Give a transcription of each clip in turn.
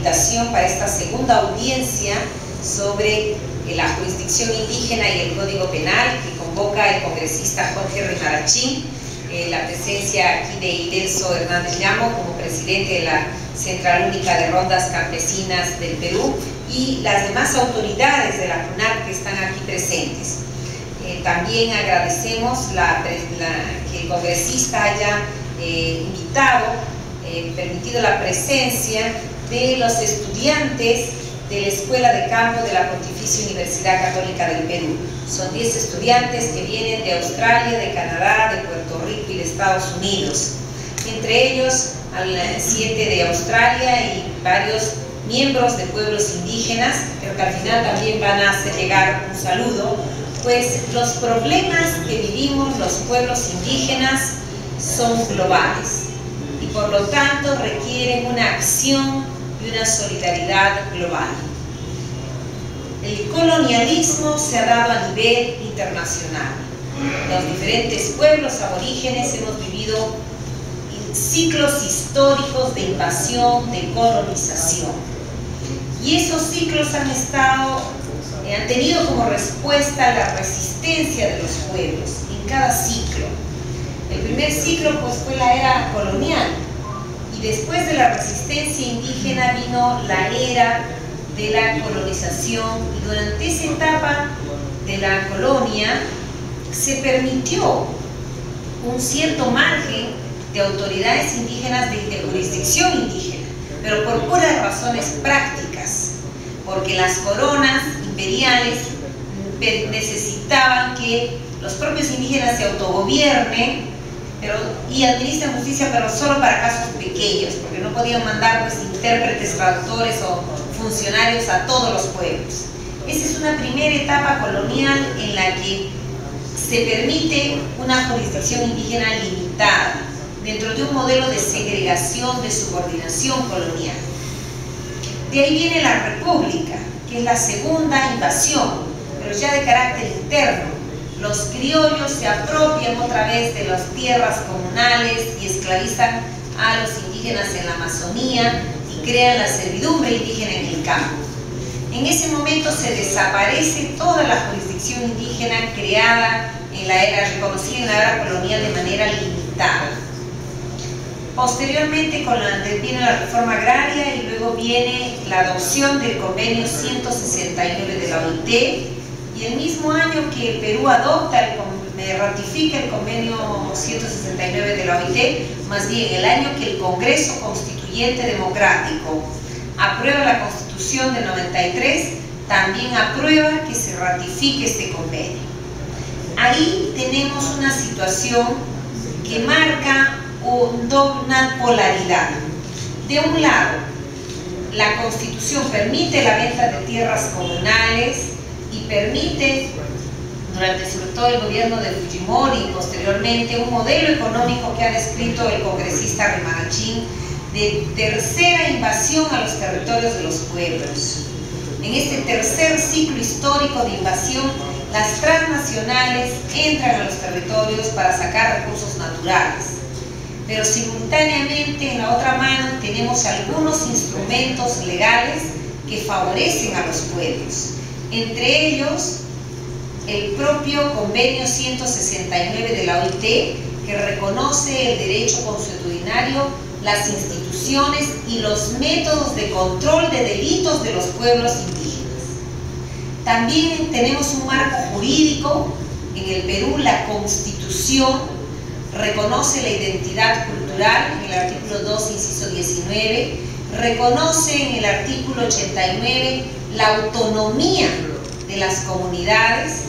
invitación para esta segunda audiencia sobre la jurisdicción indígena y el Código Penal que convoca el congresista Jorge Rimarachín, la presencia aquí de Idelso Hernández Llamo como presidente de la Central Única de Rondas Campesinas del Perú y las demás autoridades de la CUNAP que están aquí presentes. También agradecemos que el congresista haya permitido la presencia de los estudiantes de la Escuela de Campo de la Pontificia Universidad Católica del Perú. Son 10 estudiantes que vienen de Australia, de Canadá, de Puerto Rico y de Estados Unidos. Entre ellos, 7 de Australia y varios miembros de pueblos indígenas, pero que al final también van a hacer llegar un saludo, pues los problemas que vivimos los pueblos indígenas son globales y por lo tanto requieren una acción y una solidaridad global. El colonialismo se ha dado a nivel internacional. Los diferentes pueblos aborígenes hemos vivido ciclos históricos de invasión, de colonización. Y esos ciclos han tenido como respuesta la resistencia de los pueblos en cada ciclo. El primer ciclo pues fue la era colonial y después de la resistencia indígena vino la era de la colonización y durante esa etapa de la colonia se permitió un cierto margen de autoridades indígenas de jurisdicción indígena, pero por puras razones prácticas, porque las coronas imperiales necesitaban que los propios indígenas se autogobiernen y administren justicia, pero solo para casos pequeños, porque no podían mandar pues, intérpretes, traductores o funcionarios a todos los pueblos. Esa es una primera etapa colonial en la que se permite una jurisdicción indígena limitada dentro de un modelo de segregación, de subordinación colonial. De ahí viene la república, que es la segunda invasión, pero ya de carácter interno. Los criollos se apropian otra vez de las tierras comunales y esclavizan a los indígenas en la Amazonía y crean la servidumbre indígena en el campo. En ese momento se desaparece toda la jurisdicción indígena creada en la era, reconocida en la era colonial de manera limitada. Posteriormente viene la reforma agraria y luego viene la adopción del convenio 169 de la OIT y el mismo año que el Perú ratifica el convenio 169 de la OIT, más bien el año que el Congreso Constituyente Democrático aprueba la Constitución de 93, también aprueba que se ratifique este convenio. Ahí tenemos una situación que marca una polaridad. De un lado, la Constitución permite la venta de tierras comunales y permite, durante sobre todo el gobierno de Fujimori y posteriormente, un modelo económico que ha descrito el congresista Rimarachín de tercera invasión a los territorios de los pueblos. En este tercer ciclo histórico de invasión, las transnacionales entran a los territorios para sacar recursos naturales. Pero simultáneamente en la otra mano tenemos algunos instrumentos legales que favorecen a los pueblos, entre ellos el propio convenio 169 de la OIT que reconoce el derecho consuetudinario, las instituciones y los métodos de control de delitos de los pueblos indígenas. También tenemos un marco jurídico. En el Perú la Constitución reconoce la identidad cultural en el artículo 2, inciso 19, reconoce en el artículo 89 la autonomía de las comunidades,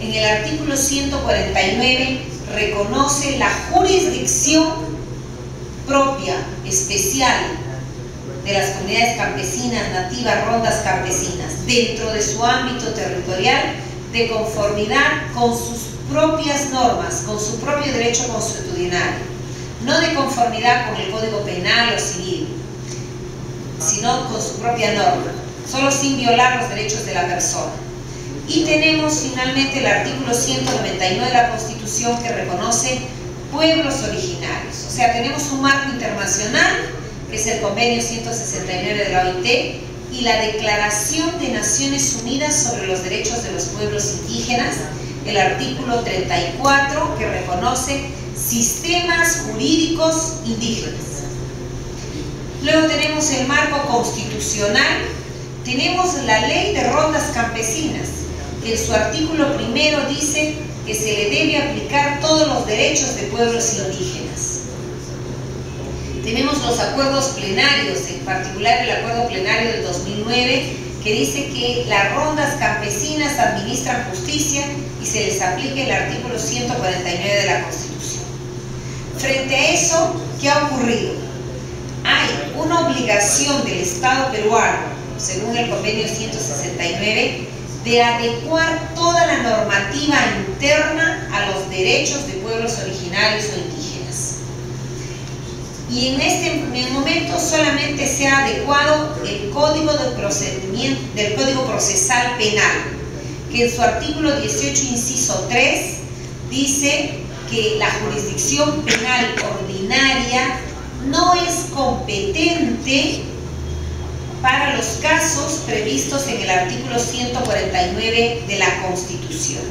en el artículo 149 reconoce la jurisdicción propia, especial de las comunidades campesinas, nativas, rondas campesinas, dentro de su ámbito territorial, de conformidad con sus propias normas, con su propio derecho consuetudinario, no de conformidad con el Código Penal o Civil, sino con su propia norma, solo sin violar los derechos de la persona. Y tenemos finalmente el artículo 199 de la Constitución que reconoce pueblos originarios. O sea, tenemos un marco internacional que es el Convenio 169 de la OIT, y la Declaración de Naciones Unidas sobre los Derechos de los Pueblos Indígenas, el artículo 34, que reconoce sistemas jurídicos indígenas. Luego tenemos el marco constitucional, tenemos la Ley de Rondas Campesinas, que en su artículo primero dice que se le debe aplicar todos los derechos de pueblos indígenas. Tenemos los acuerdos plenarios, en particular el acuerdo plenario del 2009, que dice que las rondas campesinas administran justicia y se les aplica el artículo 149 de la Constitución. Frente a eso, ¿qué ha ocurrido? Hay una obligación del Estado peruano, según el convenio 169, de adecuar toda la normativa interna a los derechos de pueblos originarios o indígenas. Y en este momento solamente se ha adecuado el Código de Procedimiento del Código Procesal Penal, que en su artículo 18, inciso 3, dice que la jurisdicción penal ordinaria no es competente para los casos previstos en el artículo 149 de la Constitución.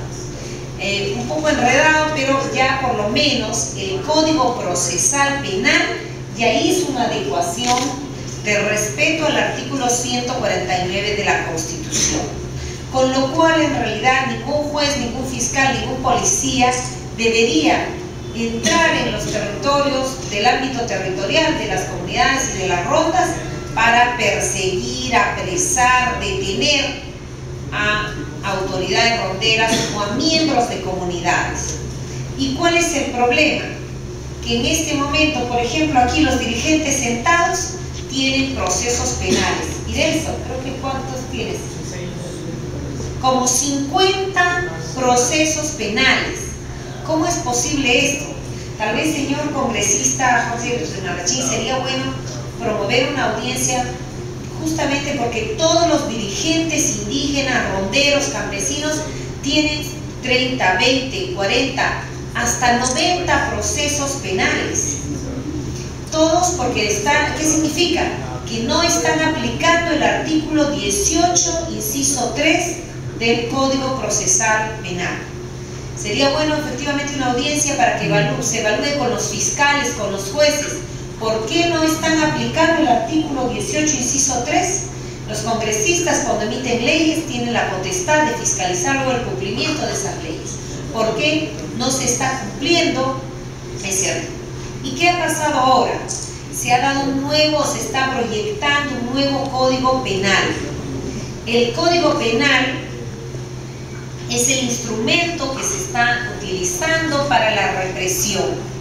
Un poco enredado, pero ya por lo menos el Código Procesal Penal ya hizo una adecuación de respeto al artículo 149 de la Constitución. Con lo cual, en realidad, ningún juez, ningún fiscal, ningún policía debería entrar en los territorios del ámbito territorial de las comunidades y de las rondas para perseguir, apresar, detener a autoridades ronderas o a miembros de comunidades. ¿Y cuál es el problema? Que en este momento, por ejemplo, aquí los dirigentes sentados tienen procesos penales. Y de eso, creo que ¿cuántos tienes? Como 50 procesos penales. ¿Cómo es posible esto? Tal vez, señor congresista José Narachín, sería bueno promover una audiencia justamente porque todos los dirigentes indígenas, ronderos, campesinos tienen 30, 20, 40, hasta 90 procesos penales. Todos porque están, ¿qué significa? Que no están aplicando el artículo 18, inciso 3 del Código Procesal Penal. Sería bueno efectivamente una audiencia para que se evalúe con los fiscales, con los jueces, ¿por qué no están aplicando el artículo 18, inciso 3? Los congresistas, cuando emiten leyes, tienen la potestad de fiscalizar luego el cumplimiento de esas leyes. ¿Por qué no se está cumpliendo? Es cierto. ¿Y qué ha pasado ahora? Se ha dado se está proyectando un nuevo Código Penal. El Código Penal es el instrumento que se está utilizando para la represión,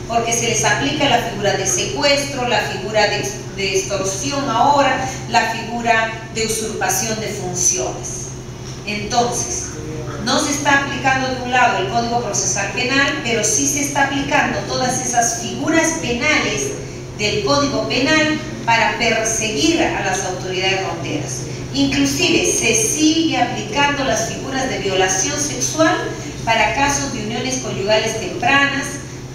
porque se les aplica la figura de secuestro, la figura de extorsión ahora, la figura de usurpación de funciones. Entonces, no se está aplicando de un lado el Código Procesal Penal, pero sí se está aplicando todas esas figuras penales del Código Penal para perseguir a las autoridades ronderas. Inclusive se sigue aplicando las figuras de violación sexual para casos de uniones conyugales tempranas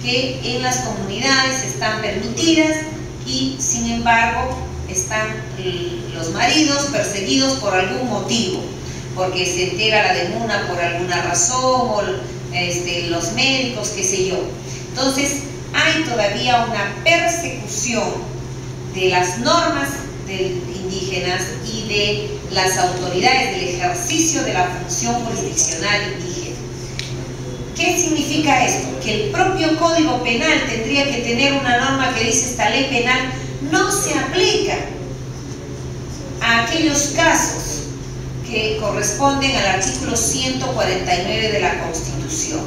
que en las comunidades están permitidas y sin embargo están los maridos perseguidos por algún motivo, porque se entera la demuna por alguna razón o los médicos, qué sé yo. Entonces hay todavía una persecución de las normas indígenas y de las autoridades del ejercicio de la función jurisdiccional indígena. ¿Qué significa esto? Que el propio Código Penal tendría que tener una norma que dice: esta ley penal no se aplica a aquellos casos que corresponden al artículo 149 de la Constitución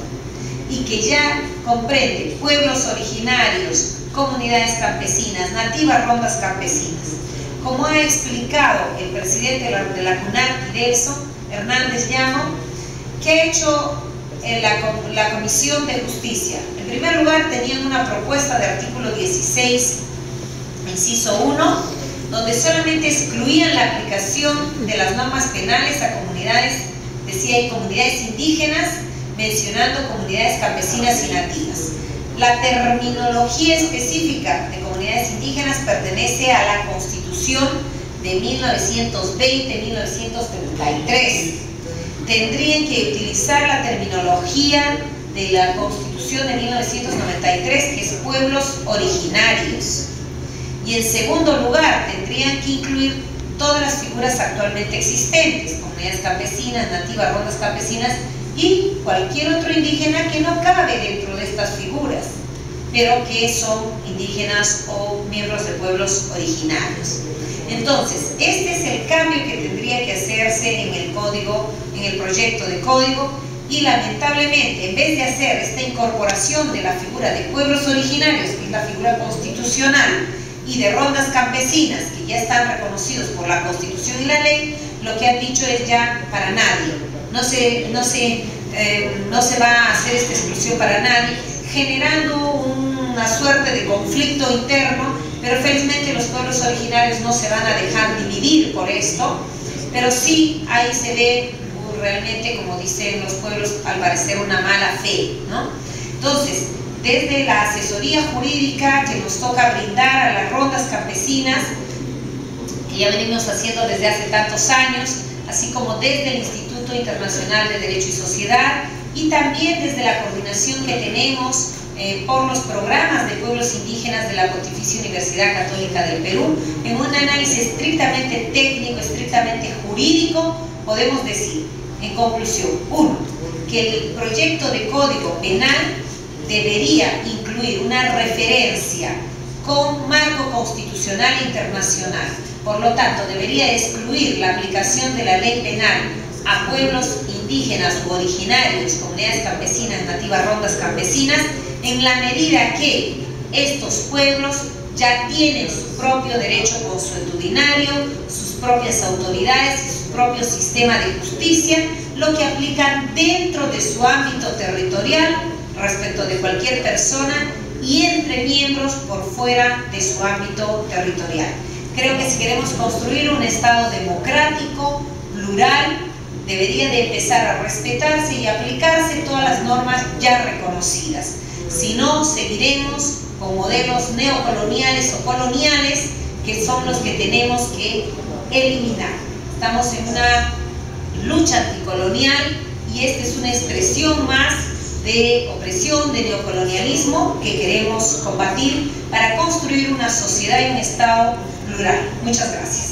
y que ya comprende pueblos originarios, comunidades campesinas, nativas rondas campesinas. Como ha explicado el presidente de la CUNAC, Idelso Hernández Llamo, ¿qué ha hecho la Comisión de Justicia? En primer lugar, tenían una propuesta de artículo 16, inciso 1, donde solamente excluían la aplicación de las normas penales a comunidades, decía, hay comunidades indígenas, mencionando comunidades campesinas y nativas. La terminología específica de comunidades comunidades indígenas pertenece a la Constitución de 1920-1933. Tendrían que utilizar la terminología de la Constitución de 1993, que es pueblos originarios. Y en segundo lugar, tendrían que incluir todas las figuras actualmente existentes, comunidades campesinas, nativas, rondas campesinas y cualquier otro indígena que no cabe dentro de estas figuras, pero que son indígenas o miembros de pueblos originarios. Entonces, este es el cambio que tendría que hacerse en el código, en el proyecto de código, y lamentablemente, en vez de hacer esta incorporación de la figura de pueblos originarios, que es la figura constitucional, y de rondas campesinas, que ya están reconocidos por la Constitución y la ley, lo que han dicho es ya para nadie. No se va a hacer esta exclusión para nadie, generando una suerte de conflicto interno, pero felizmente los pueblos originarios no se van a dejar dividir por esto, pero sí ahí se ve realmente, como dicen los pueblos, al parecer una mala fe, ¿no? Entonces, desde la asesoría jurídica que nos toca brindar a las rondas campesinas, que ya venimos haciendo desde hace tantos años, así como desde el Instituto Internacional de Derecho y Sociedad, y también desde la coordinación que tenemos por los programas de pueblos indígenas de la Pontificia Universidad Católica del Perú, en un análisis estrictamente técnico, estrictamente jurídico, podemos decir, en conclusión, uno, que el proyecto de Código Penal debería incluir una referencia con marco constitucional internacional. Por lo tanto, debería excluir la aplicación de la ley penal a pueblos indígenas u originarios, comunidades campesinas, nativas, rondas campesinas, en la medida que estos pueblos ya tienen su propio derecho consuetudinario, sus propias autoridades y su propio sistema de justicia, lo que aplican dentro de su ámbito territorial respecto de cualquier persona y entre miembros por fuera de su ámbito territorial. Creo que si queremos construir un Estado democrático, plural, debería de empezar a respetarse y aplicarse todas las normas ya reconocidas. Si no, seguiremos con modelos neocoloniales o coloniales, que son los que tenemos que eliminar. Estamos en una lucha anticolonial y esta es una expresión más de opresión, de neocolonialismo que queremos combatir para construir una sociedad y un Estado plural. Muchas gracias.